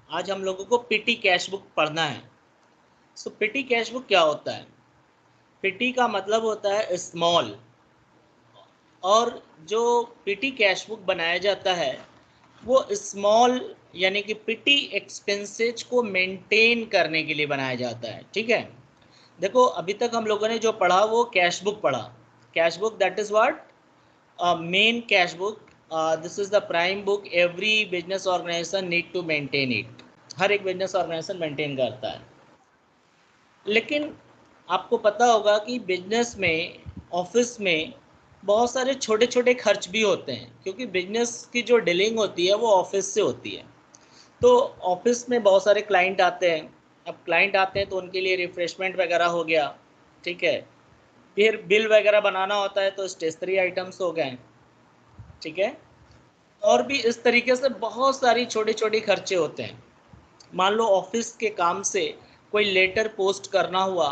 आज हम लोगों को पीटी कैश बुक पढ़ना है। सो पीटी कैश बुक क्या होता है? पीटी का मतलब होता है स्मॉल, और जो पीटी कैश बुक बनाया जाता है वो स्मॉल यानी कि पीटी एक्सपेंसेज को मेंटेन करने के लिए बनाया जाता है। ठीक है, देखो अभी तक हम लोगों ने जो पढ़ा वो कैश बुक पढ़ा। Cash book that is what? Main cash book, this is the prime book every business organisation need to maintain it. हर एक बिजनेस ऑर्गेनाइजेशन मेंटेन करता है। लेकिन आपको पता होगा कि बिजनेस में, ऑफिस में बहुत सारे छोटे छोटे खर्च भी होते हैं, क्योंकि बिजनेस की जो डीलिंग होती है वो ऑफिस से होती है। तो ऑफिस में बहुत सारे क्लाइंट आते हैं। अब क्लाइंट आते हैं तो उनके लिए रिफ्रेशमेंट वगैरह हो गया, ठीक है। फिर बिल वगैरह बनाना होता है तो स्टेशनरी आइटम्स हो गए, ठीक है। और भी इस तरीके से बहुत सारी छोटी छोटी खर्चे होते हैं। मान लो ऑफिस के काम से कोई लेटर पोस्ट करना हुआ,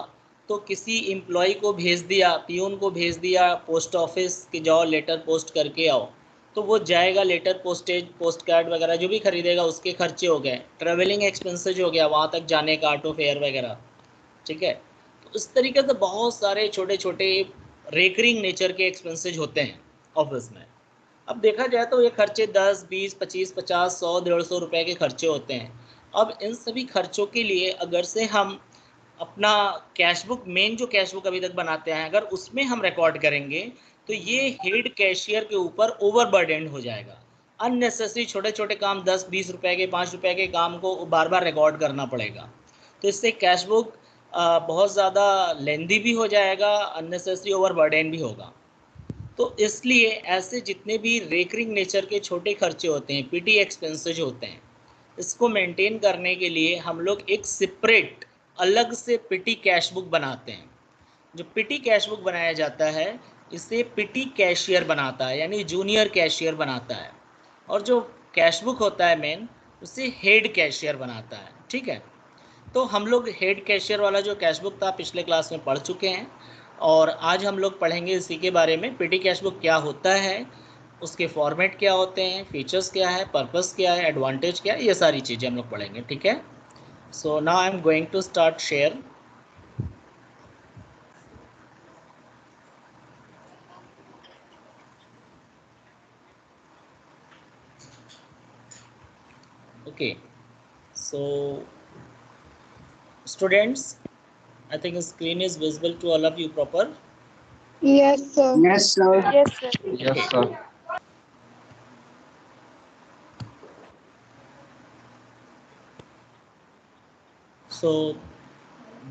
तो किसी एम्प्लॉय को भेज दिया, पियून को भेज दिया पोस्ट ऑफिस कि जाओ लेटर पोस्ट करके आओ, तो वो जाएगा, लेटर पोस्टेज, पोस्ट कार्ड वगैरह जो भी खरीदेगा उसके खर्चे हो गए, ट्रेवलिंग एक्सपेंसेज हो गया वहाँ तक जाने का, ऑटो फेयर वगैरह, ठीक है। तो इस तरीके से बहुत सारे छोटे छोटे रेकरिंग नेचर के एक्सपेंसेज होते हैं ऑफिस में। अब देखा जाए तो ये खर्चे 10, 20, 25, 50, 100, 150 रुपए के खर्चे होते हैं। अब इन सभी खर्चों के लिए अगर से हम अपना कैश बुक, मेन जो कैश बुक अभी तक बनाते हैं, अगर उसमें हम रिकॉर्ड करेंगे तो ये हेड कैशियर के ऊपर ओवरबर्डन हो जाएगा। अननेसेसरी छोटे छोटे काम, 10-20 रुपए के, 5 रुपए के काम को बार बार रिकॉर्ड करना पड़ेगा। तो इससे कैश बुक बहुत ज़्यादा लेंदी भी हो जाएगा, अननेसेसरी ओवरबर्डन भी होगा। तो इसलिए ऐसे जितने भी रेकरिंग नेचर के छोटे खर्चे होते हैं, पीटी एक्सपेंसेज होते हैं, इसको मेंटेन करने के लिए हम लोग एक सेपरेट अलग से पीटी कैश बुक बनाते हैं। जो पीटी कैश बुक बनाया जाता है इसे पीटी कैशियर बनाता है, यानी जूनियर कैशियर बनाता है। और जो कैश बुक होता है मेन, उसे हेड कैशियर बनाता है, ठीक है। तो हम लोग हेड कैशियर वाला जो कैश बुक था पिछले क्लास में पढ़ चुके हैं, और आज हम लोग पढ़ेंगे इसी के बारे में, पीटी कैश बुक क्या होता है, उसके फॉर्मेट क्या होते हैं, फीचर्स क्या है, पर्पस क्या है, एडवांटेज क्या है, ये सारी चीज़ें हम लोग पढ़ेंगे, ठीक है। So now I am going to start share. Okay, so students, I think the screen is visible to all of you proper. Yes, sir. Yes, sir. Yes, sir. Yes, Okay. sir. So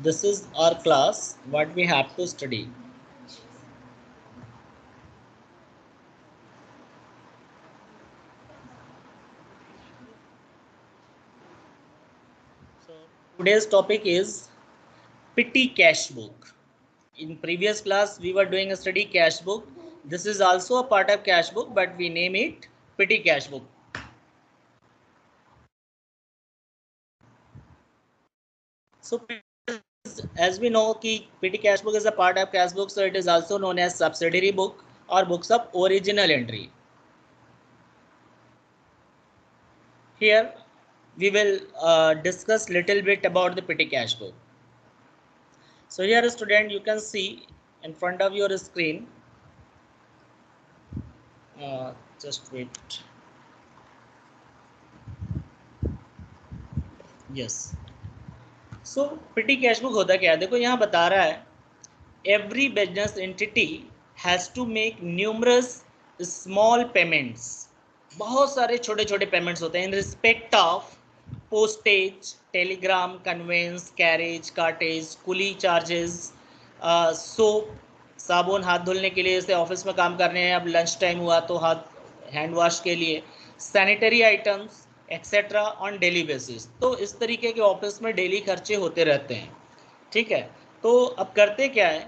this is our class, what we have to study. So today's topic is petty cash book. In previous class we were doing a study cash book. This is also a part of cash book, but we name it petty cash book. So as we know कि petty cash book is a part of cash book, so it is also known as subsidiary book or books of original entry. Here we will discuss little bit about the petty cash book. So here student, you can see in front of your screen, just wait, yes. So petty cash book होता क्या है, देखो यहाँ बता रहा है every business entity has to make numerous small payments. बहुत सारे छोटे छोटे पेमेंट्स होते हैं in respect of postage, telegram, conveyance, carriage, cartage, coolie charges, soap, साबुन हाथ धुलने के लिए, जैसे ऑफिस में काम कर रहे हैं, अब लंच टाइम हुआ तो हाथ हैंड वॉश के लिए, sanitary items etcetera on daily basis. तो इस तरीके के ऑफिस में डेली खर्चे होते रहते हैं, ठीक है। तो अब करते क्या है,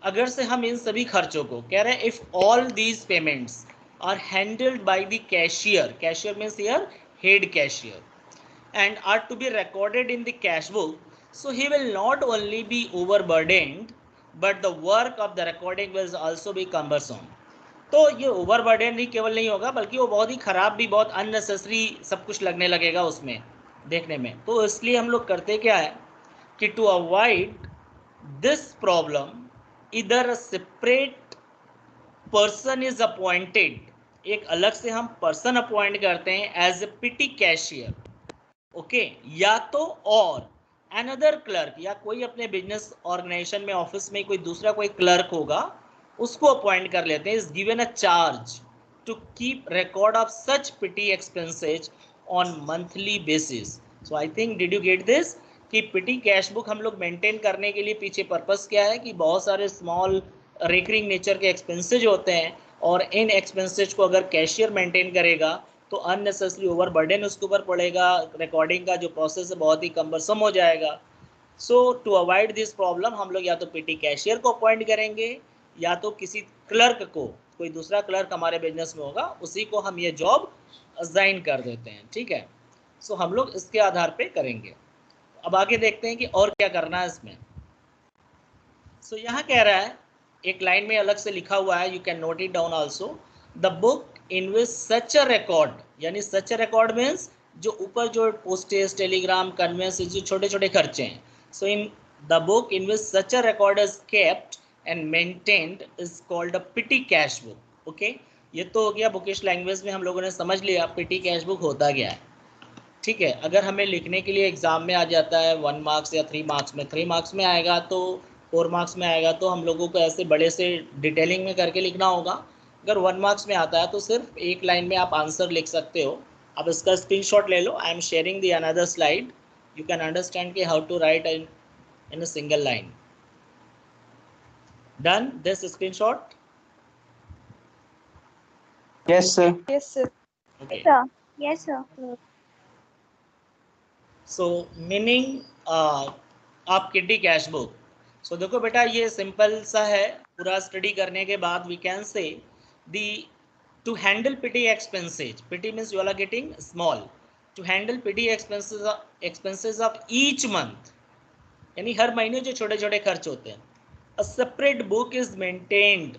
अगर से हम इन सभी खर्चों को कह रहे हैं, if all these payments are handled by the cashier, cashier means here head cashier, and are to be recorded in the cash book, so he will not only be overburdened but the work of the recording will also be cumbersome. तो ये overburden ही केवल नहीं होगा, बल्कि वो बहुत ही ख़राब भी, बहुत अननेसेसरी सब कुछ लगने लगेगा उसमें, देखने में। तो इसलिए हम लोग करते क्या है कि टू अवॉइड दिस प्रॉब्लम इधर सेपरेट पर्सन इज अपॉइंटेड, एक अलग से हम पर्सन अपॉइंट करते हैं as a petty cashier, okay, या तो और अनदर क्लर्क, या कोई अपने बिजनेस ऑर्गेनाइजेशन में ऑफिस में कोई दूसरा कोई क्लर्क होगा उसको अपॉइंट कर लेते हैं, is given a charge to keep record of such petty expenses on monthly basis. So I think did you get this कि पिटी कैश बुक हम लोग मेंटेन करने के लिए पीछे पर्पस क्या है कि बहुत सारे स्मॉल रिकरिंग नेचर के एक्सपेंसेज होते हैं, और इन एक्सपेंसेज को अगर कैशियर मेंटेन करेगा तो अननेसेसरी ओवर बर्डन उसके ऊपर पड़ेगा, रिकॉर्डिंग का जो प्रोसेस है बहुत ही कम्बरसम हो जाएगा। सो टू अवॉइड दिस प्रॉब्लम हम लोग या तो पीटी कैशियर को अपॉइंट करेंगे या तो किसी क्लर्क को, कोई दूसरा क्लर्क हमारे बिजनेस में होगा उसी को हम ये जॉब असाइन कर देते हैं, ठीक है। सो हम लोग इसके आधार पे करेंगे। अब आगे देखते हैं कि और क्या करना है इसमें। सो यहाँ कह रहा है, एक लाइन में अलग से लिखा हुआ है, you can note it down also, the book in which such a record, यानी सच अ रिकॉर्ड मीन्स जो ऊपर जो पोस्टेज, टेलीग्राम, कन्वेंस, जो छोटे छोटे खर्चे हैं। So in the book in which such a record is kept and maintained is called a petty cash book, okay. ये तो हो गया बुकिश लैंग्वेज में हम लोगों ने समझ लिया पिटी कैश बुक होता क्या है, ठीक है। अगर हमें लिखने के लिए एग्ज़ाम में आ जाता है 1 मार्क्स या 3 मार्क्स में, 3 मार्क्स में आएगा तो 4 मार्क्स में आएगा तो हम लोगों को ऐसे बड़े से डिटेलिंग में करके लिखना होगा। अगर 1 मार्क्स में आता है तो सिर्फ एक लाइन में आप आंसर लिख सकते हो। आप इसका स्क्रीनशॉट ले लो, I am sharing the another slide, you can understand कि how to write in a single line. Done this screenshot? Yes, sir. Yes, sir. Okay, sir. Yes, sir. So meaning आप किड्डी कैश बुक। सो देखो बेटा ये simple सा है, पूरा study करने के बाद we can say the to handle petty expenses, petty means you are getting small, to handle petty expenses of each month, यानी हर महीने जो छोटे छोटे खर्च होते हैं, a separate book is maintained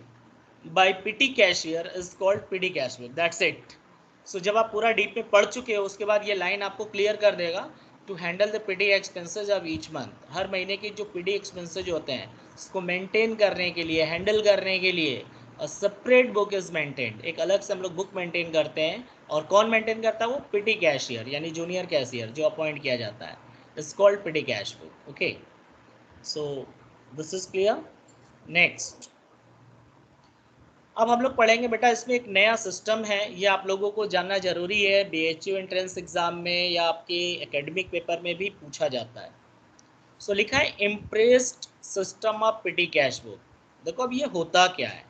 by petty cashier is called petty cash book, that's it. So जब आप पूरा डीप में पढ़ चुके हो उसके बाद ये लाइन आपको क्लियर कर देगा, to handle the petty expenses of each month, हर महीने की जो पीडी एक्सपेंसेज होते हैं उसको मेंटेन करने के लिए, हैंडल करने के लिए सेपरेट बुक इज मेंटेन्ड, एक अलग से हम लोग बुक मेंटेन करते हैं। और कौन मेंटेन करता है? वो पीटी कैशियर यानी जूनियर कैशियर जो अपॉइंट किया जाता है, is called PT cash book, okay. So this is clear. Next अब हम लोग पढ़ेंगे बेटा, इसमें एक नया सिस्टम है, ये आप लोगों को जानना जरूरी है, बीएचयू एंट्रेंस एग्जाम में या आपके एकेडमिक पेपर में भी पूछा जाता है। सो लिखा है imprest system of petty cash book. देखो अब ये होता क्या है।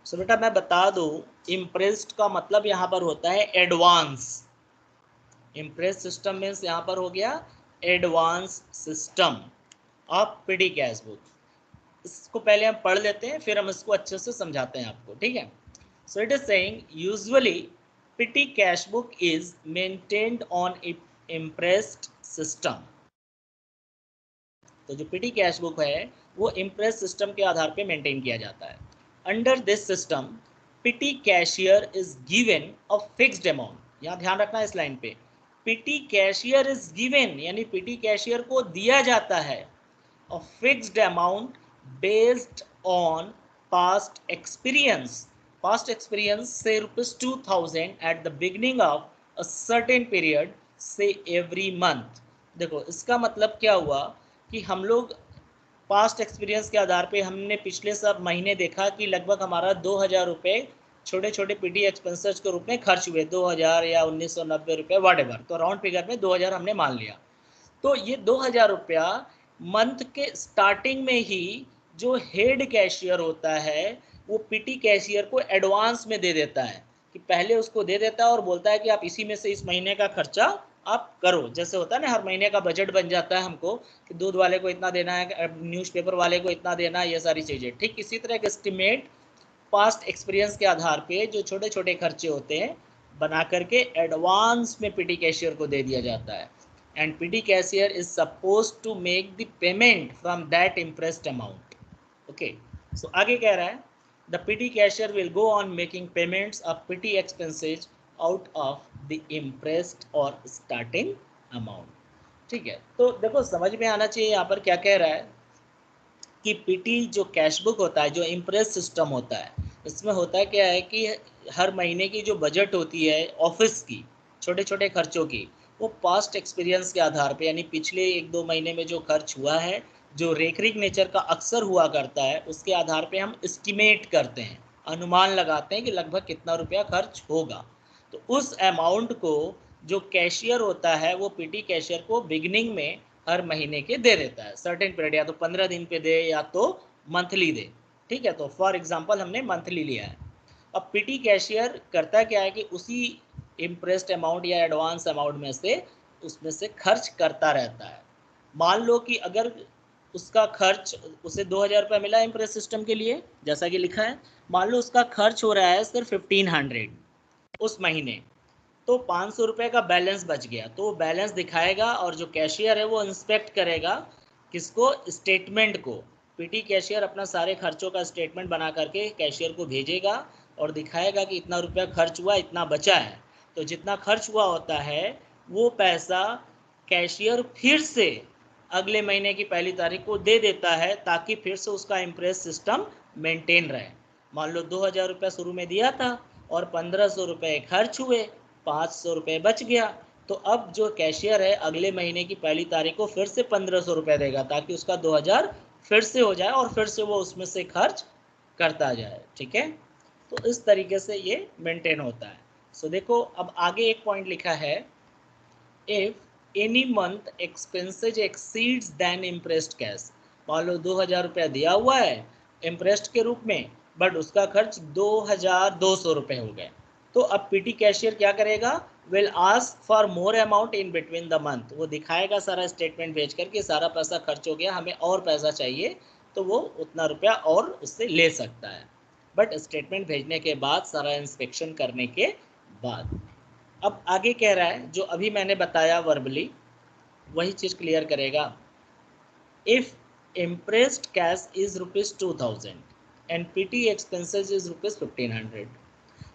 सो बेटा मैं बता दूं, इम्प्रेस्ड का मतलब यहाँ पर होता है एडवांस। इम्प्रेस सिस्टम मीन्स यहाँ पर हो गया advance system of petty cash book. इसको पहले हम पढ़ लेते हैं फिर हम इसको अच्छे से समझाते हैं आपको, ठीक है। So it is saying usually petty cash book is maintained on imprest system. तो जो पिटी कैश बुक है वो इम्प्रेस सिस्टम के आधार पे मेंटेन किया जाता है। Under this system petty cashier is given a fixed amount, यहाँ ध्यान रखना इस लाइन पे, पिटी कैशियर इज गिवन यानी पिटी कैशियर को दिया जाता है a fixed amount based on past experience. Past experience say rupees 2000 at the beginning of a certain period, say every month. देखो इसका मतलब क्या हुआ कि हम लोग पास्ट एक्सपीरियंस के आधार पे हमने पिछले सब महीने देखा कि लगभग हमारा 2000 रुपये छोटे छोटे पीटी एक्सपेंसेस के रूप में खर्च हुए, 2000 या 1990 रुपये वट एवर, तो राउंड फिगर में 2000 हमने मान लिया। तो ये 2000 रुपया मंथ के स्टार्टिंग में ही जो हेड कैशियर होता है वो पीटी कैशियर को एडवांस में दे देता है, कि पहले उसको दे देता है और बोलता है कि आप इसी में से इस महीने का खर्चा आप करो। जैसे होता है ना हर महीने का बजट बन जाता है हमको कि दूध वाले को इतना देना है, न्यूज़पेपर वाले को इतना देना है, ये सारी चीज़ें। ठीक इसी तरह का एस्टिमेट पास्ट एक्सपीरियंस के आधार पे जो छोटे छोटे खर्चे होते हैं बना करके एडवांस में पीटी कैशियर को दे दिया जाता है। And PD cashier is supposed to make the payment from that impressed amount. Okay, so आगे कह रहा है the PD cashier will go on making payments of PD expenses out of the impressed or starting amount. ठीक है, तो देखो समझ में आना चाहिए यहाँ पर क्या कह रहा है कि पीटी जो कैश बुक होता है, जो इम्प्रेस सिस्टम होता है, इसमें होता क्या है कि हर महीने की जो बजट होती है ऑफिस की, छोटे छोटे खर्चों की, वो पास्ट एक्सपीरियंस के आधार पे, यानी पिछले 1-2 महीने में जो खर्च हुआ है, जो रेकरिंग नेचर का अक्सर हुआ करता है, उसके आधार पे हम एस्टिमेट करते हैं, अनुमान लगाते हैं कि लगभग कितना रुपया खर्च होगा। तो उस अमाउंट को जो कैशियर होता है वो पीटी कैशियर को बिगिनिंग में हर महीने के दे देता है, सर्टेन पीरियड, या तो 15 दिन पे दे या तो मंथली दे। ठीक है, तो फॉर एग्जांपल हमने मंथली लिया है। अब पीटी कैशियर करता क्या है कि उसी इम्प्रेस्ड अमाउंट या एडवांस अमाउंट में से उसमें से खर्च करता रहता है। मान लो कि अगर उसका खर्च, उसे 2,000 रुपये मिला इम्प्रेस सिस्टम के लिए, जैसा कि लिखा है, मान लो उसका खर्च हो रहा है सिर्फ 1500 उस महीने, तो 500 रुपये का बैलेंस बच गया, तो वो बैलेंस दिखाएगा और जो कैशियर है वो इंस्पेक्ट करेगा किसको, स्टेटमेंट को। पीटी कैशियर अपना सारे खर्चों का स्टेटमेंट बना करके कैशियर को भेजेगा और दिखाएगा कि इतना रुपया खर्च हुआ, इतना बचा है। तो जितना खर्च हुआ होता है वो पैसा कैशियर फिर से अगले महीने की 1 तारीख को दे देता है, ताकि फिर से उसका इम्प्रेस सिस्टम मेंटेन रहे। मान लो 2,000 रुपये शुरू में दिया था और 1,500 रुपये खर्च हुए, 500 रुपये बच गया, तो अब जो कैशियर है अगले महीने की 1 तारीख को फिर से 1,500 रुपये देगा, ताकि उसका 2,000 फिर से हो जाए और फिर से वो उसमें से खर्च करता जाए। ठीक है, तो इस तरीके से ये मेंटेन होता है। सो देखो अब आगे एक पॉइंट लिखा है, if any month expenses exceeds then imprest cash. मान लो 2,000 रुपया दिया हुआ है इम्प्रेस्ड के रूप में, बट उसका खर्च 2,200 रुपये हो गए, तो अब पीटी कैशियर क्या करेगा, will ask for more amount in between the month. वो दिखाएगा सारा स्टेटमेंट भेज करके, सारा पैसा खर्च हो गया, हमें और पैसा चाहिए, तो वो उतना रुपया और उससे ले सकता है, बट स्टेटमेंट भेजने के बाद, सारा इंस्पेक्शन करने के बाद। अब आगे कह रहा है जो अभी मैंने बताया वर्बली, वही चीज़ क्लियर करेगा। If impressed cash is ₹2,000 and PT expenses is ₹1,500,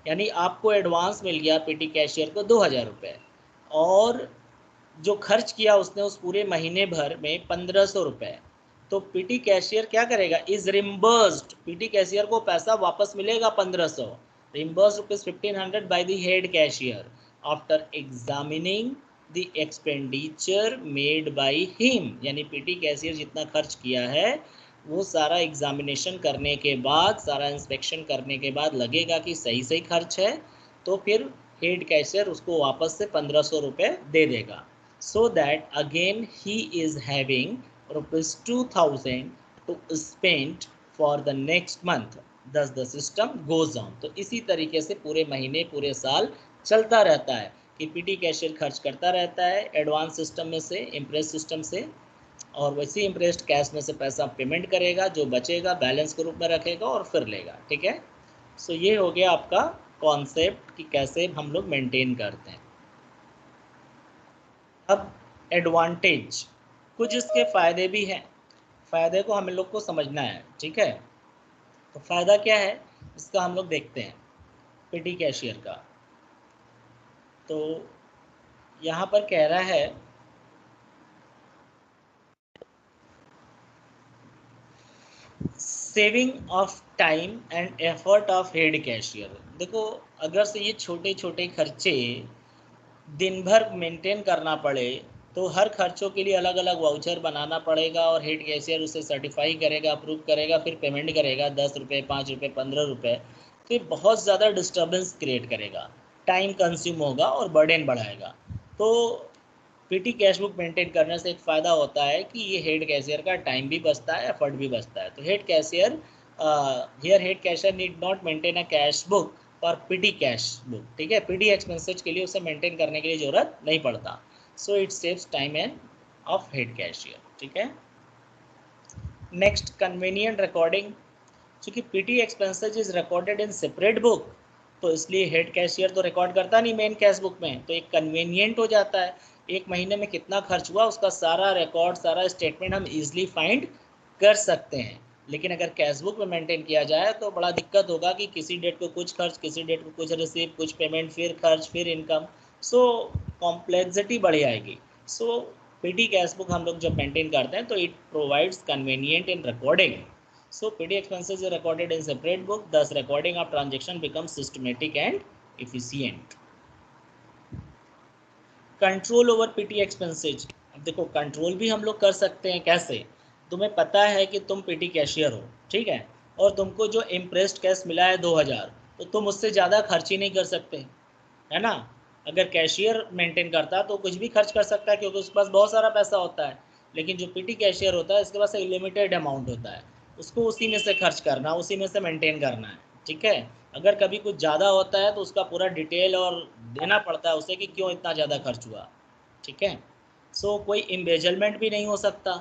यानी आपको एडवांस मिल गया पीटी कैशियर को 2,000 रुपये, और जो खर्च किया उसने उस पूरे महीने भर में 1,500 रुपये, तो पीटी कैशियर क्या करेगा, इज रिम्बर्स्ड, पीटी कैशियर को पैसा वापस मिलेगा 1,500, रिम्बर्स्ड ₹1,500 by the head cashier after examining the expenditure made by him. यानी पीटी कैशियर जितना खर्च किया है वो सारा एग्जामिनेशन करने के बाद, सारा इंस्पेक्शन करने के बाद लगेगा कि सही सही खर्च है, तो फिर हेड कैशियर उसको वापस से 1,500 रुपये दे देगा, so that again he is having ₹2,000 to spend for the next month, thus the system goes on। तो इसी तरीके से पूरे महीने पूरे साल चलता रहता है कि पीटी कैशियर खर्च करता रहता है एडवांस सिस्टम में से, इम्प्रेस सिस्टम से, और वैसे इम्प्रेस्ड कैश में से पैसा पेमेंट करेगा, जो बचेगा बैलेंस के रूप में रखेगा और फिर लेगा। ठीक है, सो ये हो गया आपका कॉन्सेप्ट कि कैसे हम लोग मेंटेन करते हैं। अब एडवांटेज, कुछ इसके फ़ायदे भी हैं, फ़ायदे को हम लोग को समझना है। ठीक है, तो फ़ायदा क्या है इसका हम लोग देखते हैं, पीटी कैशियर का। तो यहाँ पर कह रहा है saving of time and effort of head cashier. देखो अगर से ये छोटे छोटे खर्चे दिन भर मेंटेन करना पड़े, तो हर खर्चों के लिए अलग अलग वाउचर बनाना पड़ेगा और हेड कैशियर उसे सर्टिफाई करेगा, अप्रूव करेगा, फिर पेमेंट करेगा 10 रुपये, 5 रुपये, 15 रुपये। तो ये बहुत ज़्यादा डिस्टर्बेंस क्रिएट करेगा, टाइम कंज्यूम होगा और बर्डन बढ़ाएगा। तो पीटी कैश बुक मेंटेन करने से एक फ़ायदा होता है कि ये हेड कैशियर का टाइम भी बचता है, एफर्ट भी बचता है। तो head cashier, here head cashier need not maintain a cash book और पीटी कैश बुक। ठीक है, पीटी एक्सपेंसेज के लिए उसे मेंटेन करने के लिए ज़रूरत नहीं पड़ता, so it saves time end of head cashier. ठीक है, नेक्स्ट कन्वीनियंट रिकॉर्डिंग। चूँकि PT expenses is recorded in separate book, तो इसलिए हेड कैशियर तो रिकॉर्ड करता नहीं मेन कैश बुक में, तो एक कन्वीनियंट हो जाता है, एक महीने में कितना खर्च हुआ उसका सारा रिकॉर्ड, सारा स्टेटमेंट हम इजीली फाइंड कर सकते हैं। लेकिन अगर कैश बुक में मेंटेन किया जाए तो बड़ा दिक्कत होगा कि किसी डेट को कुछ खर्च, किसी डेट को कुछ रिसीव, कुछ पेमेंट, फिर खर्च, फिर इनकम, सो कॉम्प्लेक्सिटी बढ़ जाएगी। सो पीटी कैश बुक हम लोग जब मेंटेन करते हैं तो it provides convenient in recording. So petty expenses is recorded in separate book, thus recording of transaction becomes systematic and efficient. Control over petty expenses. अब देखो कंट्रोल भी हम लोग कर सकते हैं. कैसे? तुम्हें पता है कि तुम पीटी कैशियर हो, ठीक है, और तुमको जो इम्प्रेस्ड कैश मिला है 2000, तो तुम उससे ज़्यादा खर्च ही नहीं कर सकते, है ना. अगर कैशियर मेंटेन करता तो कुछ भी खर्च कर सकता है क्योंकि उसके पास बहुत सारा पैसा होता है. लेकिन जो पीटी कैशियर होता है इसके पास एक लिमिटेड अमाउंट होता है, उसको उसी में से खर्च करना, उसी में से मेंटेन करना है. ठीक है. अगर कभी कुछ ज़्यादा होता है तो उसका पूरा डिटेल और देना पड़ता है उसे कि क्यों इतना ज़्यादा खर्च हुआ. ठीक है. सो कोई इम्बेजलमेंट भी नहीं हो सकता,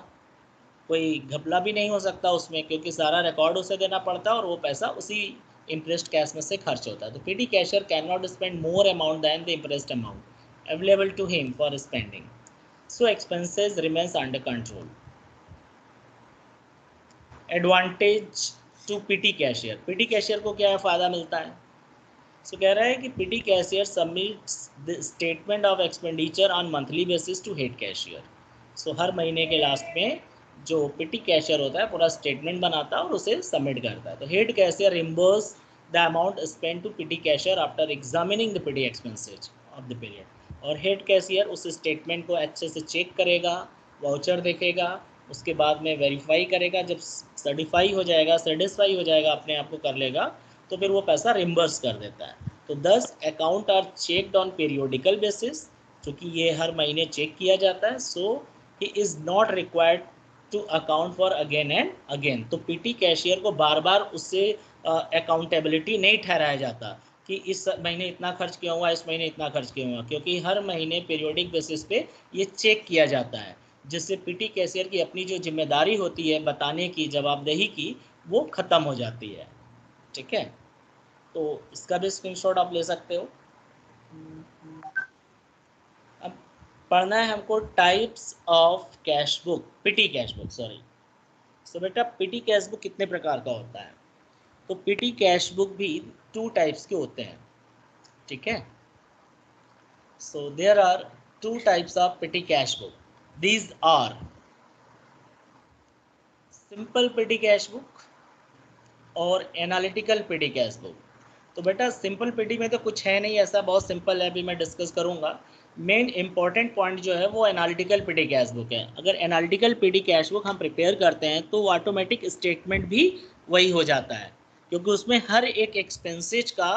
कोई घपला भी नहीं हो सकता उसमें, क्योंकि सारा रिकॉर्ड उसे देना पड़ता है और वो पैसा उसी इम्प्रेस्ड कैश में से खर्च होता है. तो petty cashier can not spend more amount than the imprest amount available to him for spending. So expenses remains under control. Advantage to petty cashier. Petty cashier को क्या फ़ायदा मिलता है? सो कह रहा है कि petty cashier submits the statement of expenditure on monthly basis to head cashier. So हर महीने के लास्ट में जो पीटी कैशियर होता है पूरा स्टेटमेंट बनाता है और उसे सबमिट करता है. तो head cashier reimburse the amount spend to petty cashier after examining the petty expenses of the period. और हेड कैशियर उस स्टेटमेंट को अच्छे से चेक करेगा, वाउचर देखेगा, उसके बाद में वेरीफाई करेगा. जब सर्टिफाई हो जाएगा, सेटिस्फाई हो जाएगा, अपने आप को कर लेगा, तो फिर वो पैसा रिम्बर्स कर देता है. तो 10 account are checked on periodical basis, क्योंकि ये हर महीने चेक किया जाता है. So he is not required to account for again and again. तो पीटी कैशियर को बार बार उससे अकाउंटेबिलिटी नहीं ठहराया जाता कि इस महीने इतना खर्च किया हुआ, इस महीने इतना खर्च किया हुआ, क्योंकि हर महीने पीरियोडिक बेसिस पे ये चेक किया जाता है, जिससे पीटी कैशियर की अपनी जो जिम्मेदारी होती है बताने की, जवाबदेही की, वो ख़त्म हो जाती है. ठीक है. तो इसका भी स्क्रीनशॉट आप ले सकते हो. अब पढ़ना है हमको types of cash book, petty cash book, sorry. So बेटा पीटी कैश बुक कितने प्रकार का होता है? तो पीटी कैश बुक भी 2 टाइप्स के होते हैं. ठीक है. So there are 2 types of petty cash book. These are simple petty cash book और एनालिटिकल पीटी कैश बुक. तो बेटा सिंपल पीटी में तो कुछ है नहीं ऐसा, बहुत सिंपल है, अभी मैं डिस्कस करूँगा. मेन इंपॉर्टेंट पॉइंट जो है वो एनालिटिकल पीटी कैश बुक है. अगर एनालिटिकल पीटी कैश बुक हम प्रिपेयर करते हैं तो ऑटोमेटिक स्टेटमेंट भी वही हो जाता है, क्योंकि उसमें हर एक एक्सपेंसेज का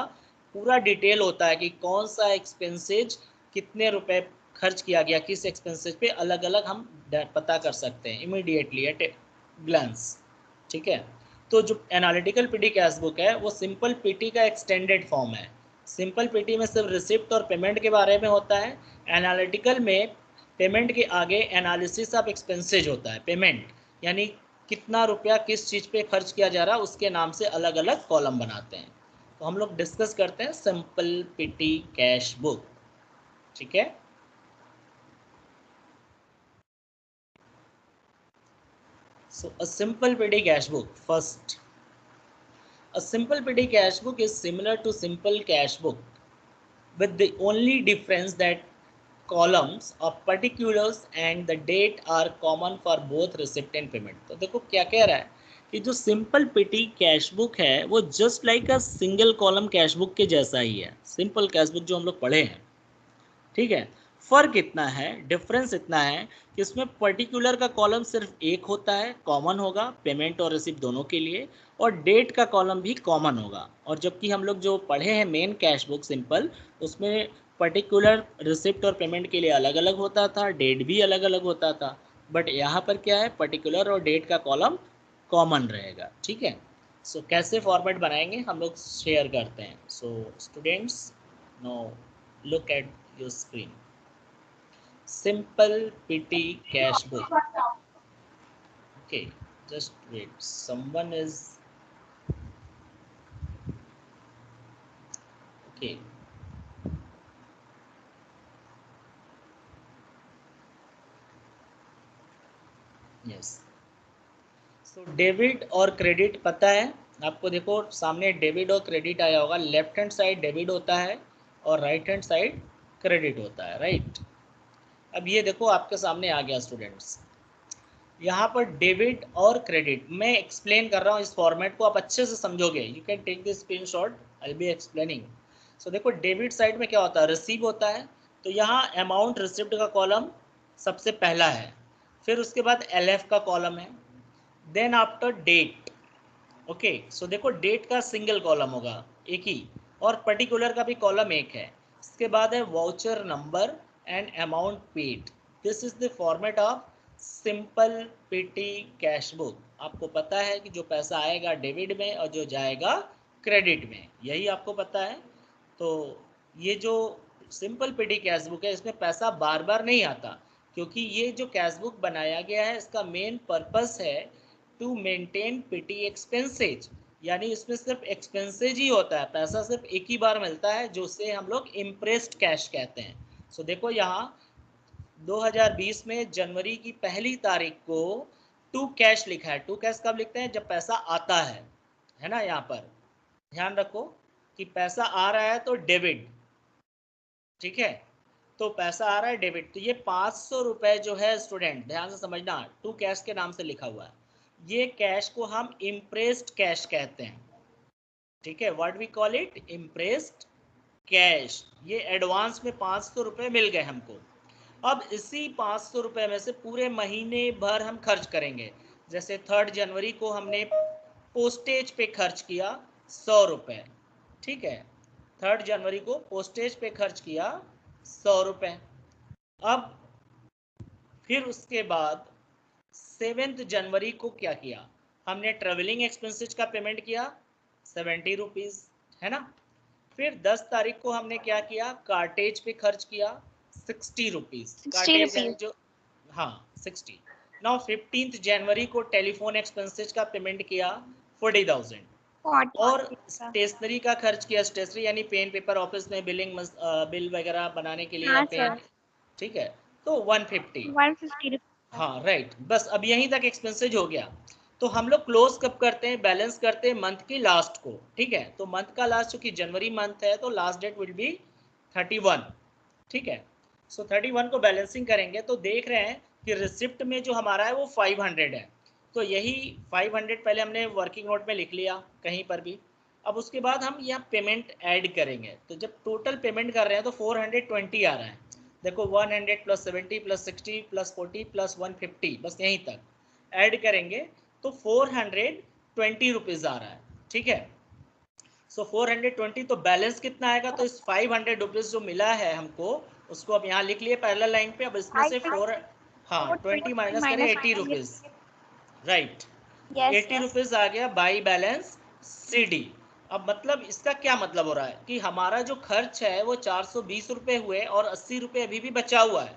पूरा डिटेल होता है कि कौन सा एक्सपेंसेज कितने रुपए खर्च किया गया, किस एक्सपेंसेज पे, अलग अलग हम पता कर सकते हैं इमीडिएटली एट ग्लांस. ठीक है. तो जो एनालिटिकल पीटी कैश बुक है वो सिंपल पीटी का एक्सटेंडेड फॉर्म है. सिंपल पीटी में सिर्फ रिसिप्ट और पेमेंट के बारे में होता है. एनालिटिकल में पेमेंट के आगे एनालिसिस ऑफ एक्सपेंसेज होता है. पेमेंट यानी कितना रुपया किस चीज़ पे खर्च किया जा रहा है, उसके नाम से अलग अलग कॉलम बनाते हैं. तो हम लोग डिस्कस करते हैं सिंपल पीटी कैश बुक. ठीक है. So a simple petty cash book. First, a simple petty cash book is similar to simple cash book with the only difference that columns of particulars and the date are common for both receipt and payment. तो देखो क्या कह रहा है कि जो simple petty cash book है वो just like a single column cash book के जैसा ही है. सिंपल कैश बुक जो हम लोग पढ़े हैं. ठीक है. फ़र्क इतना है, डिफरेंस इतना है कि इसमें पर्टिकुलर का कॉलम सिर्फ एक होता है, कॉमन होगा पेमेंट और रिसिप्ट दोनों के लिए, और डेट का कॉलम भी कॉमन होगा. और जबकि हम लोग जो पढ़े हैं मेन कैश बुक सिंपल, उसमें पर्टिकुलर रिसिप्ट और पेमेंट के लिए अलग अलग होता था, डेट भी अलग अलग होता था. बट यहाँ पर क्या है, पर्टिकुलर और डेट का कॉलम कॉमन रहेगा. ठीक है. सो कैसे फॉर्मेट बनाएंगे हम लोग शेयर करते हैं. So students, now look at your screen. Simple PT cash book. Okay, just wait, someone is okay. Yes. So debit और क्रेडिट पता है आपको. देखो सामने डेबिट और क्रेडिट आया होगा. लेफ्ट हैंड साइड डेबिट होता है और राइट हैंड साइड क्रेडिट होता है. राइट. अब ये देखो आपके सामने आ गया स्टूडेंट्स, यहाँ पर डेबिट और क्रेडिट मैं एक्सप्लेन कर रहा हूँ, इस फॉर्मेट को आप अच्छे से समझोगे। You can take this screenshot, I will be explaining. So देखो डेबिट साइड में क्या होता है, रिसीव होता है, तो यहाँ अमाउंट रिसिप्ट का कॉलम सबसे पहला है, फिर उसके बाद LF का कॉलम है, देन आफ्टर डेट। ओके, सो देखो डेट का सिंगल कॉलम होगा एक ही, और पर्टिकुलर का भी कॉलम एक है। इसके बाद है voucher number and amount paid. This is the format of simple petty cash book. आपको पता है कि जो पैसा आएगा डेबिट में और जो जाएगा क्रेडिट में, यही आपको पता है। तो ये जो सिंपल पेटी कैश बुक है, इसमें पैसा बार बार नहीं आता, क्योंकि ये जो कैश बुक बनाया गया है इसका मेन पर्पस है टू मेंटेन पेटी एक्सपेंसेज, यानी इसमें सिर्फ एक्सपेंसेज ही होता है, पैसा सिर्फ एक ही बार मिलता है, जो से हम लोग इम्प्रेस्ड कैश कहते हैं। सो देखो यहाँ 2020 में जनवरी की पहली तारीख को टू कैश लिखा है। टू कैश कब लिखते हैं, जब पैसा आता है ना। यहाँ पर ध्यान रखो कि पैसा आ रहा है तो डेबिट, ठीक है, तो पैसा आ रहा है डेबिट। तो ये 500 रुपए जो है स्टूडेंट ध्यान से समझना, टू कैश के नाम से लिखा हुआ है, ये कैश को हम इम्प्रेस्ड कैश कहते हैं, ठीक है, what we call it, imprest cash. ये एडवांस में 500 रुपए मिल गए हमको। अब इसी 500 रुपए में से पूरे महीने भर हम खर्च करेंगे। जैसे 3 जनवरी को हमने पोस्टेज पे खर्च किया 100 रुपए, ठीक है, 3 जनवरी को पोस्टेज पे खर्च किया 100 रुपए। अब फिर उसके बाद 7 जनवरी को क्या किया, हमने ट्रेवलिंग एक्सपेंसेस का पेमेंट किया 70 रुपीज़, है ना। फिर 10 तारीख को हमने क्या किया, कार्टेज पे खर्च किया 60 रुपीज़, कार्टेज यानी जो, हाँ 60। नाउ 15 जनवरी को टेलीफोन एक्सपेंसेस का पेमेंट किया 40,000, और स्टेशनरी का खर्च किया, स्टेशनरी यानी पेन पेपर ऑफिस में बिलिंग बिल वगैरह बनाने के लिए, या पेन, ठीक है, तो 150। हाँ राइट, बस अब यहीं तक एक्सपेंसेज हो गया। तो हम लोग क्लोज कब करते हैं, बैलेंस करते हैं मंथ की लास्ट को, ठीक है। तो मंथ का लास्ट चूंकि जनवरी मंथ है तो लास्ट डेट विल बी 31, ठीक है। सो 31 को बैलेंसिंग करेंगे तो देख रहे हैं कि रिसिप्ट में जो हमारा है वो 500 है, तो यही 500 पहले हमने वर्किंग नोट में लिख लिया कहीं पर भी। अब उसके बाद हम यहाँ पेमेंट ऐड करेंगे, तो जब टोटल पेमेंट कर रहे हैं तो 420 आ रहा है। देखो 100 प्लस 70 प्लस 60 प्लस 40 प्लस 150, बस यहीं तक ऐड करेंगे तो 420 रुपीज़ आ रहा है, ठीक है। सो 420, तो बैलेंस कितना आएगा, तो इस 500 रुपीज़ जो मिला है हमको उसको अब यहाँ लिख लिए पैरेलल लाइन पे। अब इसमें से 20 माइनस करें 80 रुपीज़, राइट, 80 रुपीज़ आ गया बाई बैलेंस CD। अब मतलब इसका क्या मतलब हो रहा है कि हमारा जो खर्च है वो 420 रुपये हुए और 80 रुपये अभी भी बचा हुआ है।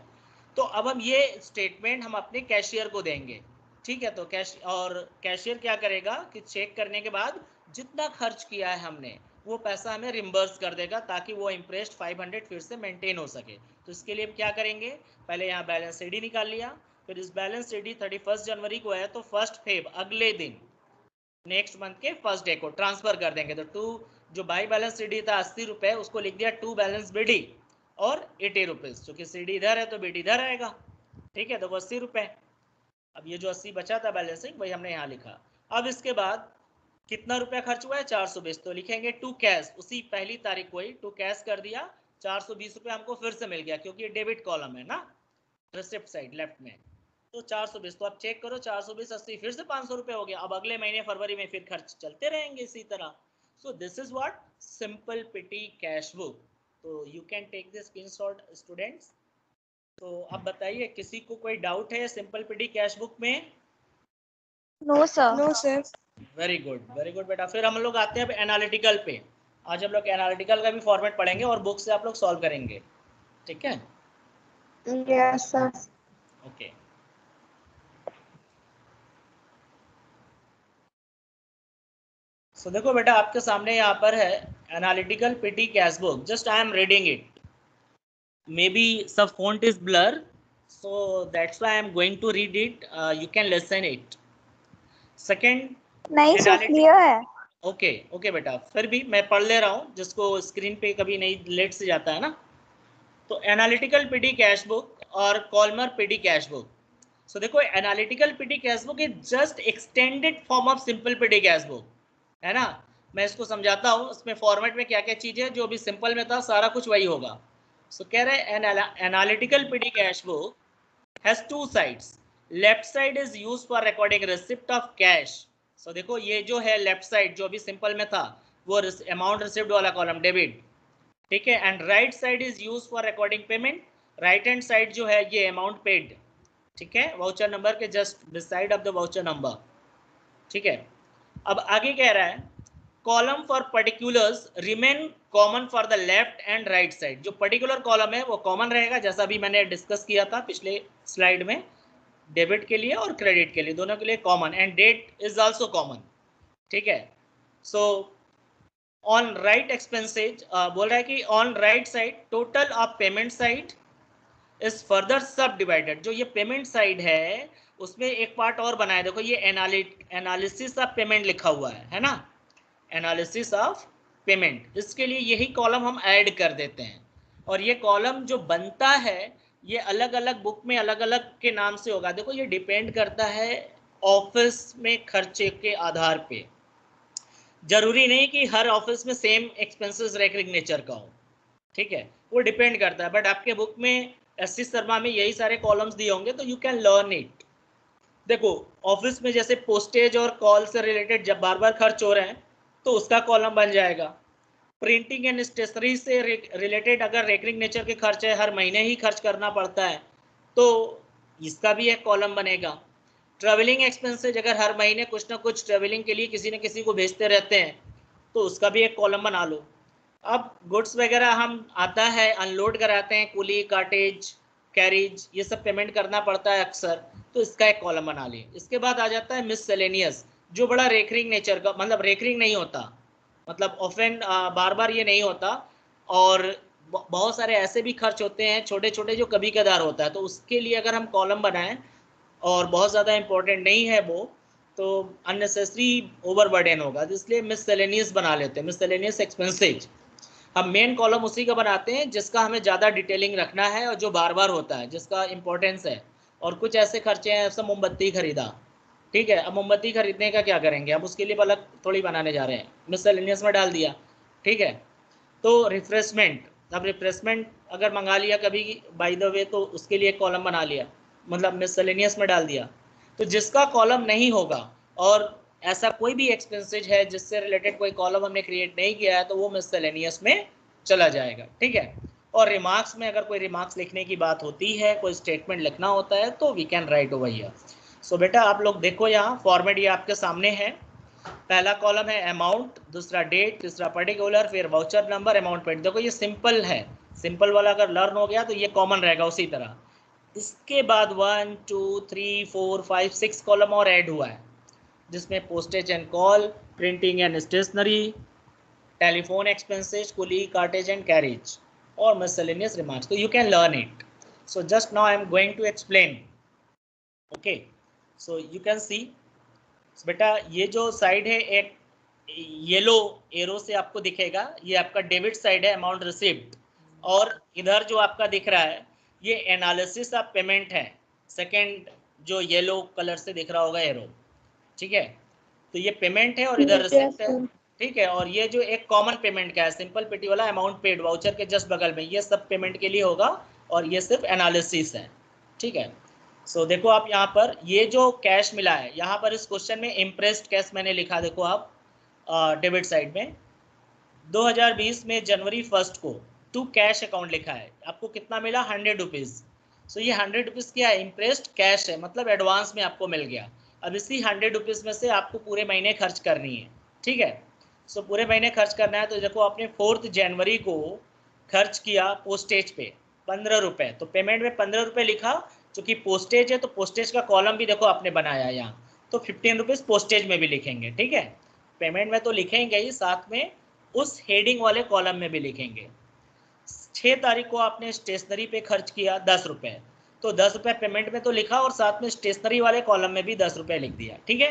तो अब हम ये स्टेटमेंट हम अपने कैशियर को देंगे, ठीक है। तो कैशियर क्या करेगा कि चेक करने के बाद जितना खर्च किया है हमने वो पैसा हमें रिम्बर्स कर देगा, ताकि वो इम्प्रेस्ड 500 फिर से मेंटेन हो सके। तो इसके लिए क्या करेंगे, पहले यहाँ बैलेंस CD निकाल लिया, फिर इस बैलेंस CD 31 जनवरी को है तो 1 फेब अगले दिन नेक्स्ट मंथ के फर्स्ट डे को ट्रांसफर कर देंगे। तो टू जो बाई बैलेंस CD था 80 रुपये, उसको लिख दिया टू बैलेंस BD और 80 रुपीज़, क्योंकि CD इधर है तो BD इधर आएगा, ठीक है, तो वो 80 रुपये। अब ये जो 80 बचा था बैलेंसिंग वही हमने यहाँ लिखा। अब इसके बाद कितना रुपया खर्च हुआ है 420, तो लिखेंगे टू कैश, उसी पहली तारीख को ही टू कैश कर दिया, 420 रुपये हमको फिर से मिल गया, क्योंकि ये डेबिट कॉलम है ना, रिसिप्ट साइड लेफ्ट में। तो 420, तो आप चेक करो 420 80 फिर से 500 रुपये हो गया। अब अगले महीने फरवरी में फिर खर्च चलते रहेंगे इसी तरह। So this is what simple petty cash book. तो you can take this screenshot students. तो अब बताइए किसी को कोई डाउट है सिंपल पेटी कैश बुक में? No sir. No sir. Very good बेटा। फिर हम लोग आते हैं अब एनालिटिकल पे। आज हम लोग एनालिटिकल का भी फॉर्मेट पढ़ेंगे और बुक से आप लोग सॉल्व करेंगे, ठीक है? Yes sir. ओके। सो देखो बेटा आपके सामने यहाँ पर है analytical petty cash book. Just I am reading it, maybe सब font is blur, so that's why I'm going to read it. You can listen it. Second, नहीं सर क्लियर है। ओके बेटा, फिर भी मैं पढ़ ले रहा हूँ जिसको स्क्रीन पे कभी नहीं लेट से जाता है ना। तो एनालिटिकल पेटी कैश बुक और कॉलमर पेटी कैश बुक। सो देखो analytical petty cash book is just extended form of simple petty cash book, है ना। मैं इसको समझाता हूँ, इसमें फॉर्मेट में क्या क्या चीज़ें जो भी सिंपल में था सारा कुछ वही होगा। सो कह रहे analytical petty cash book has two sides, left side is used for recording receipt of cash. So देखो ये जो है लेफ्ट साइड जो अभी सिंपल में था वो अमाउंट रिसिप्ट वाला कॉलम डेबिट, ठीक है। And right side is use for recording payment, right hand side जो है ये अमाउंट पेड, ठीक है, वाउचर नंबर के just beside of the voucher number, ठीक है। अब आगे कह रहा है column for particulars remain common for the left and right side. जो पर्टिकुलर कॉलम है वो कॉमन रहेगा, जैसा भी मैंने डिस्कस किया था पिछले स्लाइड में, डेबिट के लिए और क्रेडिट के लिए दोनों के लिए common, and date is also common, ठीक है। सो ऑन राइट एक्सपेंसेज बोल रहा है कि on right side total of payment side is further सब डिवाइडेड। जो ये पेमेंट साइड है उसमें एक पार्ट और बनाया, देखो ये एनालिसिस ऑफ पेमेंट लिखा हुआ है ना, एनालिसिस ऑफ पेमेंट, इसके लिए यही कॉलम हम ऐड कर देते हैं। और ये कॉलम जो बनता है ये अलग अलग बुक में अलग अलग के नाम से होगा। देखो ये डिपेंड करता है ऑफिस में खर्चे के आधार पे, जरूरी नहीं कि हर ऑफिस में सेम एक्सपेंसेस रेकरिंग नेचर का हो, ठीक है, वो डिपेंड करता है। बट आपके बुक में एससी शर्मा में यही सारे कॉलम्स दिए होंगे तो यू कैन लर्न इट। देखो ऑफिस में जैसे पोस्टेज और कॉल से रिलेटेड जब बार बार खर्च हो रहे हैं तो उसका कॉलम बन जाएगा। प्रिंटिंग एंड स्टेशनरी से रिलेटेड अगर रेकरिंग नेचर के खर्च है, हर महीने ही खर्च करना पड़ता है, तो इसका भी एक कॉलम बनेगा। ट्रैवलिंग एक्सपेंसेज अगर हर महीने कुछ ना कुछ ट्रैवलिंग के लिए किसी न किसी को भेजते रहते हैं तो उसका भी एक कॉलम बना लो। अब गुड्स वगैरह हम आता है अनलोड कराते हैं, कुली कार्टेज कैरिज ये सब पेमेंट करना पड़ता है अक्सर, तो इसका एक कॉलम बना लिए। इसके बाद आ जाता है मिससेलेनियस, जो बड़ा रेकरिंग नेचर का, मतलब रेकरिंग नहीं होता, मतलब ऑफेन बार बार ये नहीं होता, और बहुत सारे ऐसे भी खर्च होते हैं छोटे छोटे जो कभी कदार होता है, तो उसके लिए अगर हम कॉलम बनाएं और बहुत ज़्यादा इंपॉर्टेंट नहीं है वो, तो अननेसेसरी ओवरबर्डन होगा, तो इसलिए मिससेलेनियस बना लेते हैं, मिससेलेनियस एक्सपेंसेज। हम मेन कॉलम उसी का बनाते हैं जिसका हमें ज़्यादा डिटेलिंग रखना है और जो बार बार होता है, जिसका इंपॉर्टेंस है। और कुछ ऐसे खर्चे हैं, जैसे मोमबत्ती खरीदा, ठीक है, अब मोमबत्ती खरीदने का क्या करेंगे, अब उसके लिए अलग थोड़ी बनाने जा रहे हैं, मिससेलेनियस में डाल दिया, ठीक है। तो रिफ्रेशमेंट, अब रिफ्रेशमेंट अगर मंगा लिया कभी बाय द वे तो उसके लिए एक कॉलम बना लिया, मतलब मिससेलेनियस में डाल दिया। तो जिसका कॉलम नहीं होगा और ऐसा कोई भी एक्सपेंसेज है जिससे रिलेटेड कोई कॉलम हमने क्रिएट नहीं किया है तो वो मिससेलेनियस में चला जाएगा, ठीक है। और रिमार्क्स में अगर कोई रिमार्क्स लिखने की बात होती है, कोई स्टेटमेंट लिखना होता है तो we can write over here. So बेटा आप लोग देखो यहाँ फॉर्मेट ये आपके सामने है। पहला कॉलम है अमाउंट, दूसरा डेट, तीसरा पर्टिकुलर, फिर वाउचर नंबर, अमाउंट पेड। देखो ये सिंपल है, सिंपल वाला अगर लर्न हो गया तो ये कॉमन रहेगा उसी तरह। इसके बाद 1 2 3 4 5 6 कॉलम और ऐड हुआ है, जिसमें postage and call, printing and stationery, telephone expenses, coolie cartage and carriage, और मिससेलेनियस रिमार्क्स। तो you can learn it. So just now I am going to explain, okay. So you can see बेटा ये जो side है एक yellow arrow से आपको दिखेगा, ये आपका डेबिट साइड है, अमाउंट रिसीव्ड, और इधर जो आपका दिख रहा है ये एनालिसिस ऑफ पेमेंट है, सेकंड जो येलो कलर से दिख रहा होगा एरो, ठीक है। तो ये पेमेंट है और इधर रिसिप्ट है, ठीक है। और ये जो एक कॉमन पेमेंट का है सिंपल पेटी वाला, अमाउंट पेड, वाउचर के जस्ट बगल में, ये सब पेमेंट के लिए होगा और ये सिर्फ एनालिसिस है, ठीक है। सो देखो आप यहाँ पर ये जो कैश मिला है, यहाँ पर इस क्वेश्चन में इम्प्रेस्ड कैश मैंने लिखा, देखो आप डेबिट साइड में 2020 में जनवरी 1 को टू कैश अकाउंट लिखा है, आपको कितना मिला 100 रुपीज़। सो ये 100 रुपीज़ क्या है, इम्प्रेस्ड कैश है, मतलब एडवांस में आपको मिल गया। अब इसी 100 रुपीज़ में से आपको पूरे महीने खर्च करनी है, ठीक है। सो पूरे महीने खर्च करना है, तो देखो आपने 4 जनवरी को खर्च किया पोस्टेज पे 15 रुपये, तो पेमेंट में 15 रुपये लिखा, चूँकि पोस्टेज है तो पोस्टेज का कॉलम भी देखो आपने बनाया यहाँ, तो 15 रुपीज़ पोस्टेज में भी लिखेंगे, ठीक है। पेमेंट में तो लिखेंगे ही, साथ में उस हेडिंग वाले कॉलम में भी लिखेंगे। 6 तारीख को आपने स्टेशनरी पे खर्च किया 10 रुपये, तो 10 रुपये पेमेंट में तो लिखा और साथ में स्टेशनरी वाले कॉलम में भी 10 रुपये लिख दिया, ठीक है।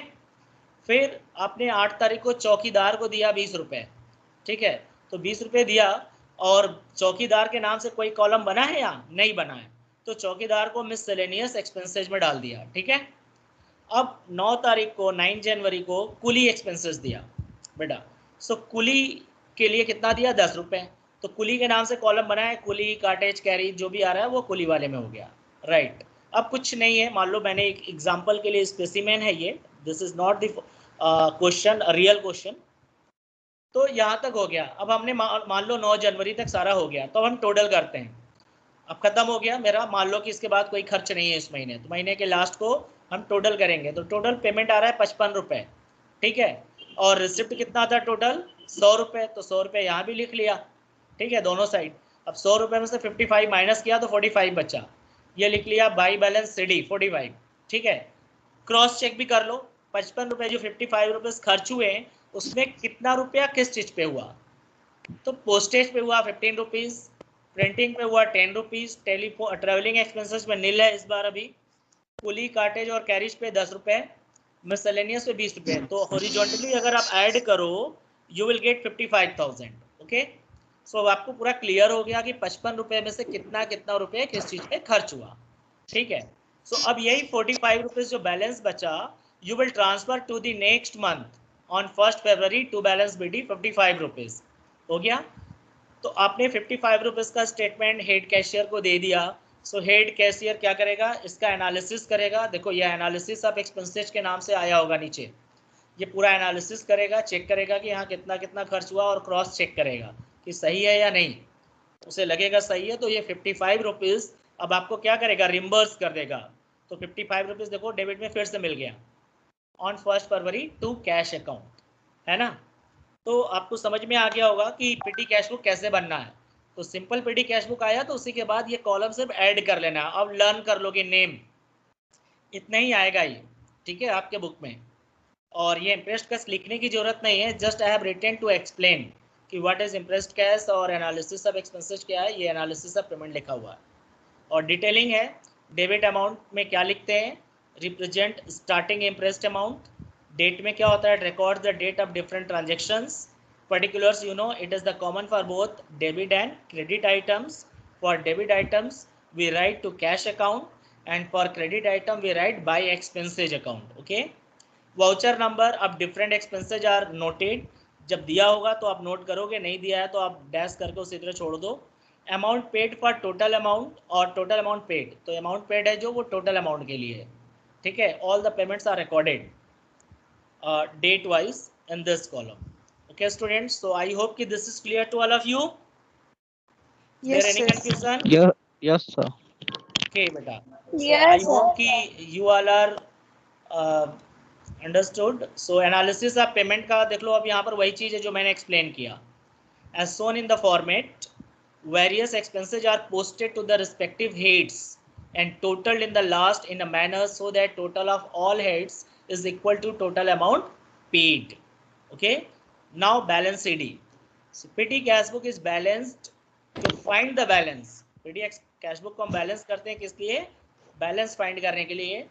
फिर आपने 8 तारीख को चौकीदार को दिया 20 रुपये, ठीक है, तो 20 रुपये दिया, और चौकीदार के नाम से कोई कॉलम बना है या नहीं बना है, तो चौकीदार को मिससेलेनियस एक्सपेंसेस में डाल दिया, ठीक है। अब 9 तारीख को 9 जनवरी को कुली एक्सपेंसेस दिया बेटा। सो कुली के लिए कितना दिया, 10 रुपये। तो कुली के नाम से कॉलम बना है, कुली, कार्टेज, कैरी जो भी आ रहा है वो कुली वाले में हो गया, राइट। अब कुछ नहीं है, मान लो मैंने एक एग्जाम्पल के लिए स्पेसिमेन है ये, this is not the question, real question. तो यहाँ तक हो गया। अब हमने मान लो 9 जनवरी तक सारा हो गया, तो हम टोटल करते हैं। अब खत्म हो गया मेरा, मान लो कि इसके बाद कोई खर्च नहीं है इस महीने, तो महीने के लास्ट को हम टोटल करेंगे। तो टोटल पेमेंट आ रहा है 55 रुपये, ठीक है। और रिसिप्ट कितना था टोटल, 100 रुपये। तो 100 रुपये यहाँ भी लिख लिया, ठीक है, दोनों साइड। अब 100 रुपये में से 55 माइनस किया तो 45 बचा, ये लिख लिया बाई बैलेंस CD 45, ठीक है। क्रॉस चेक भी कर लो, 55 रुपये जो 55 रुपये खर्च हुए हैं उसमें कितना रुपया किस चीज़ पे हुआ। तो पोस्टेज पे हुआ 15 रुपीज़, प्रिंटिंग पे हुआ 10 रुपीज़, टेलीफोन ट्रेवलिंग एक्सपेंसेस में नील है इस बार अभी, कुली, कार्टेज और कैरिज पे 10 रुपये, मिसलेनियस पे 20 रुपये। तो हॉरिजॉन्टली अगर आप ऐड करो यू विल गेट 55,000, ओके। सो अब आपको पूरा क्लियर हो गया कि 55 रुपये में से कितना कितना रुपये किस चीज़ पे खर्च हुआ, ठीक है। सो अब यही 45 रुपीज़ जो बैलेंस बचा you will transfer to the next month on 1 February to balance BD 55 rupees, हो गया। तो आपने 55 रुपीज़ का स्टेटमेंट हेड कैशियर को दे दिया। सो हेड कैशियर क्या करेगा, इसका एनालिसिस करेगा। देखो ये एनालिसिस ऑफ एक्सपेंसेस के नाम से आया होगा नीचे, ये पूरा एनालिसिस करेगा, चेक करेगा कि यहाँ कितना कितना खर्च हुआ और क्रॉस चेक करेगा कि सही है या नहीं। उसे लगेगा सही है तो ये 55 रुपीज़ अब आपको क्या करेगा, रिम्बर्स कर देगा। तो 55 रुपीज़ देखो डेबिट में फिर से मिल गया on 1 February to cash account, है ना। तो आपको समझ में आ गया होगा कि पीटी कैश बुक कैसे बनना है। तो सिंपल पीटी कैश बुक आया तो उसी के बाद ये कॉलम सिर्फ ऐड कर लेना है। अब लर्न कर लोगे नेम, इतना ही आएगा ये, ठीक है, आपके बुक में। और ये इम्प्रेस्ड कैश लिखने की जरूरत नहीं है, just I have written to explain कि व्हाट इज इम्प्रेस्ड कैश और एनालिसिस ऑफ एक्सपेंसेस क्या है, ये एनालिसिस ऑफ पेमेंट लिखा हुआ है। और डिटेलिंग है, डेबिट अमाउंट में क्या लिखते हैं, represent starting imprest amount. Date में क्या होता है, record the date of different transactions. Particulars, you know, it is the common for both debit and credit items. For debit items we write to cash account and for credit item we write by expenses account, okay. Voucher number, अब different expenses are noted, जब दिया होगा तो आप note करोगे, नहीं दिया है तो आप डैश करके उसी तरह छोड़ दो। Amount paid for total amount और टोटल अमाउंट पेड, तो अमाउंट पेड है जो वो टोटल अमाउंट के लिए है, ठीक है। All the payments are recorded date wise in this column, okay students. So I hope ki this is clear to all of you. Yes, there any confusion? Yeah, yes sir. Okay beta, so Yes, I hope ki you all are understood. So analysis of payment का देख लो, अब यहाँ पर वही चीज़ है जो मैंने explain किया। as shown in the format, various expenses are posted to the respective heads and totaled in the last in a manner so that total of all heads is equal to total amount paid, okay. Now balance CD. So PT cash book is balanced to find the balance. PT cash book को हम balance करते हैं किस लिए, balance find करने के लिए।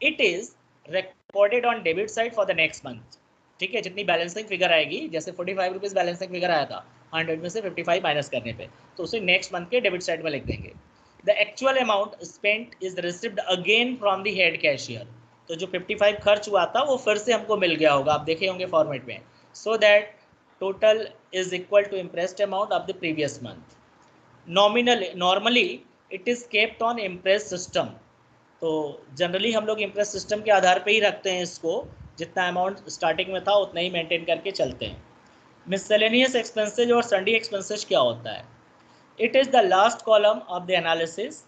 It is recorded on debit side for the next month, ठीक है। जितनी बैलेंसिंग फिगर आएगी, जैसे 45 रुपीज़ बैलेंसिंग फिगर आया था, 100 में से 55 माइनस करने पे, तो उसे नेक्स्ट मंथ के डेबिट साइड में लिख देंगे। The actual amount spent is received again from the head cashier. तो जो 55 खर्च हुआ था वो फिर से हमको मिल गया होगा, आप देखे होंगे फॉर्मेट में। So that total is equal to imprest amount of the previous month. Normally it is kept on imprest system. तो जनरली हम लोग इम्प्रेस सिस्टम के आधार पे ही रखते हैं इसको, जितना अमाउंट स्टार्टिंग में था उतना ही मेंटेन करके चलते हैं। मिसलेनियस एक्सपेंसेज और संडे एक्सपेंसेज क्या होता है, it is the last column of the analysis.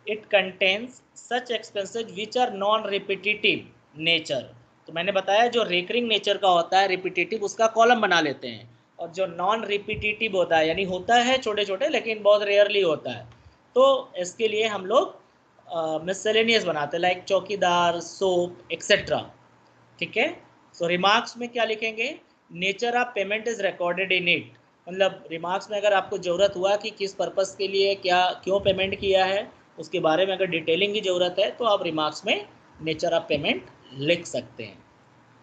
It contains such expenses which are non repetitive nature. तो मैंने बताया जो रिकरिंग नेचर का होता है, रिपीटेटिव, उसका कॉलम बना लेते हैं। और जो नॉन रिपीटेटिव होता है, यानी होता है छोटे छोटे लेकिन बहुत रेयरली होता है, तो इसके लिए हम लोग मिसलेनियस बनाते हैं, लाइक चौकीदार, सोप एक्सेट्रा, ठीक है। सो रिमार्क्स में क्या लिखेंगे, nature of payment is recorded in it. मतलब रिमार्क्स में अगर आपको ज़रूरत हुआ कि किस पर्पस के लिए क्या क्यों पेमेंट किया है, उसके बारे में अगर डिटेलिंग की ज़रूरत है तो आप रिमार्क्स में नेचर ऑफ पेमेंट लिख सकते हैं,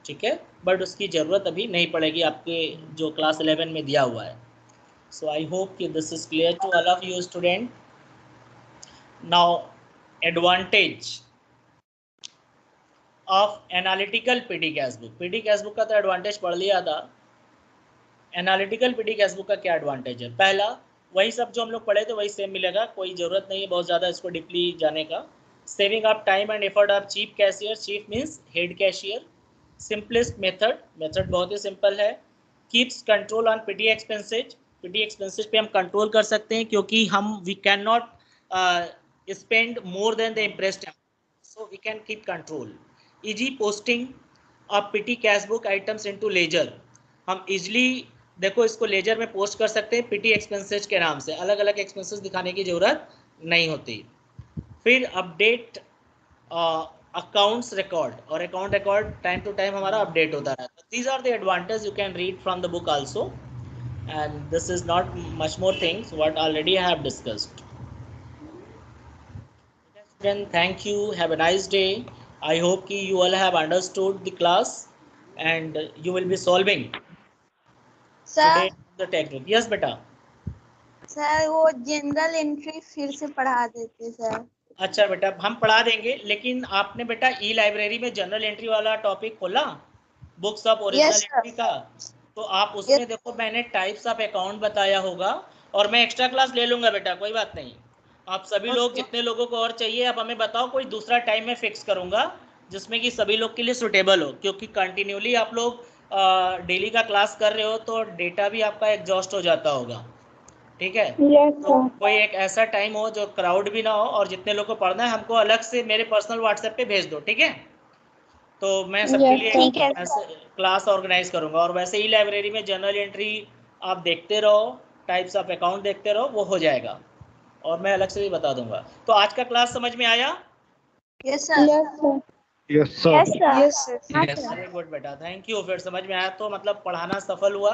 ठीक है। बट उसकी ज़रूरत अभी नहीं पड़ेगी आपके जो क्लास 11 में दिया हुआ है। सो आई होप कि this is clear to all of you student. Now advantage of analytical petty cash book. Petty cash book का तो एडवांटेज पढ़ लिया था, एनालिटिकल पीटी कैश बुक का क्या एडवांटेज है? पहला, वही सब जो हम लोग पढ़े थे वही सेम मिलेगा, कोई ज़रूरत नहीं है बहुत ज़्यादा इसको डीपली जाने का। Saving of time and effort of chief cashier, chief means head cashier. Simplest method, method बहुत ही सिंपल है। Keeps control on petty expenses, petty expenses पे हम कंट्रोल कर सकते हैं क्योंकि हम we can not spend more than the imprest, so we can keep control. Easy posting of petty cash book items into ledger, हम easily देखो इसको लेजर में पोस्ट कर सकते हैं पीटी एक्सपेंसेज के नाम से, अलग अलग एक्सपेंसेज दिखाने की जरूरत नहीं होती। फिर अपडेट अकाउंट्स रिकॉर्ड, और account record time to time हमारा अपडेट होता रहता है। These are the advantage you can read from the book also, and this is not much more things what already I have discussed. Thank you, have a nice day. I hope ki you all have understood the class and you will be solving today sir the textbook. Yes beta. Sir वो general entry फिर से पढ़ा देते sir. अच्छा बेटा हम पढ़ा देंगे, लेकिन आपने बेटा ई लाइब्रेरी में जनरल एंट्री वाला टॉपिक खोला, books of original yes entry sir. का, तो आप उसमें देखो मैंने टाइप्स ऑफ अकाउंट बताया होगा, और मैं एक्स्ट्रा क्लास ले लूँगा बेटा, कोई बात नहीं। आप सभी लोग, ओके जितने लोगों को और चाहिए आप हमें बताओ, कोई दूसरा टाइम मैं फिक्स करूँगा जिसमें कि सभी लोग के लिए सुटेबल हो, क्योंकि कंटिन्यूली आप लोग डेली का क्लास कर रहे हो तो डेटा भी आपका एग्जॉस्ट हो जाता होगा, ठीक है? तो कोई एक ऐसा टाइम हो जो क्राउड भी ना हो, और जितने लोग को पढ़ना है हमको अलग से मेरे पर्सनल व्हाट्सएप पे भेज दो, ठीक है? तो मैं सबके लिए ठीक है ऐसे क्लास ऑर्गेनाइज करूँगा। और वैसे ही लाइब्रेरी में जनरल एंट्री आप देखते रहो, टाइप्स ऑफ अकाउंट देखते रहो, वो हो जाएगा, और मैं अलग से भी बता दूंगा। तो आज का क्लास समझ में आया? Yes sir. Yes sir. Yes sir. Very good बेटा, थैंक यू। फिर समझ में आया तो मतलब पढ़ाना सफल हुआ।